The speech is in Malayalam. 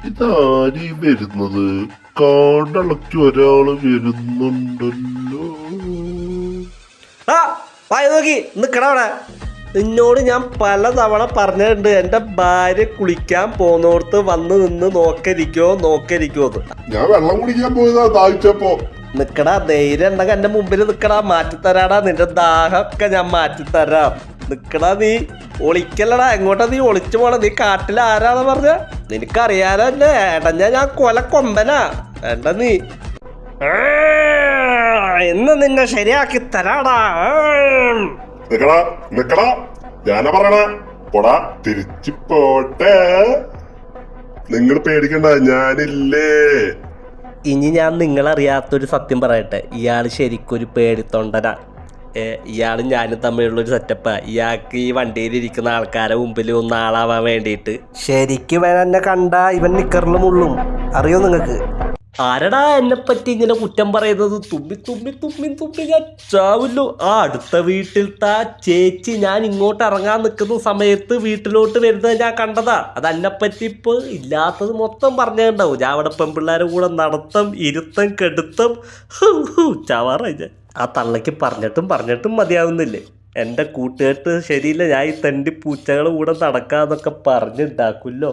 ഇതാരീ വരുന്നത്? കാടളക്കി ഒരാള് വരുന്നുണ്ടല്ലോ. നോക്കി നിക്കടവിടെ. നിന്നോട് ഞാൻ പല തവണ പറഞ്ഞിട്ടുണ്ട് എൻ്റെ ഭാര്യ കുളിക്കാൻ പോന്നോടത്ത് വന്ന് നിന്ന് നോക്കരിക്കോ. ഞാൻ വെള്ളം കുടിക്കാൻ പോയതാ ദാഹിച്ചപ്പോ. നിക്കടാ, ധൈര്യം ഉണ്ടെങ്കിൽ എന്റെ മുമ്പിൽ നിക്കടാ, മാറ്റിത്തരാടാ. നിന്റെ ദാഹമൊക്കെ ഞാൻ മാറ്റിത്തരാം. നിക്കടാ, നീ ഒളിക്കല്ലടാ. എങ്ങോട്ടാ നീ ഒളിച്ചു പോണ? നീ കാട്ടിൽ ആരാണ് പറഞ്ഞ? നിനക്കറിയാലോ അല്ലേ ഏട്ടഞ്ഞ ഞാൻ കൊലക്കൊമ്പനാ. വേണ്ട നീ ഇന്ന് നിന്നെ ശരിയാക്കി തരാടാ. നിക്കടാ ഞാനാ പറയണ. പോടാ, തിരിച്ചു പോട്ടെ. നിങ്ങൾ പേടിക്കണ്ട, ഞാനില്ലേ. ഇനി ഞാൻ നിങ്ങളറിയാത്തൊരു സത്യം പറയട്ടെ. ഇയാൾ ശരിക്കൊരു പേടിത്തൊണ്ടനാ. ഇയാളും ഞാനും തമ്മിലുള്ളൊരു സെറ്റപ്പാ. ഇയാൾക്ക് ഈ വണ്ടിയിലിരിക്കുന്ന ആൾക്കാരെ മുമ്പിൽ ഒന്ന് ആളാവാൻ വേണ്ടിയിട്ട് ശരിക്കും ഇവൻ എന്നെ കണ്ട ഇവൻ നിക്കറിലും ഉള്ളും. അറിയോ നിങ്ങൾക്ക്? ആരടാ എന്നെ പറ്റി ഇങ്ങനെ കുറ്റം പറയുന്നത്? തുമ്മി ഞാൻ ചാവല്ലോ. അടുത്ത വീട്ടിലത്തെ ചേച്ചി ഞാൻ ഇങ്ങോട്ട് ഇറങ്ങാൻ നിൽക്കുന്ന സമയത്ത് വീട്ടിലോട്ട് വരുന്നത് ഞാൻ കണ്ടതാ. അത് എന്നെപ്പറ്റി ഇപ്പോൾ ഇല്ലാത്തത് മൊത്തം പറഞ്ഞിട്ടുണ്ടാവും. ഞാൻ അവിടെ പെൺപിള്ളേരെ കൂടെ നടത്തം, ഇരുത്തം, കെടുത്തം. ചാവാറായി. ആ തള്ളയ്ക്ക് പറഞ്ഞിട്ടും മതിയാവുന്നില്ലേ? എൻ്റെ കൂട്ടുകെട്ട് ശരിയില്ല. ഞാൻ ഈ തെണ്ടി പൂച്ചകളുടെ കൂടെ നടക്കാന്നൊക്കെ പറഞ്ഞുണ്ടാക്കുമല്ലോ.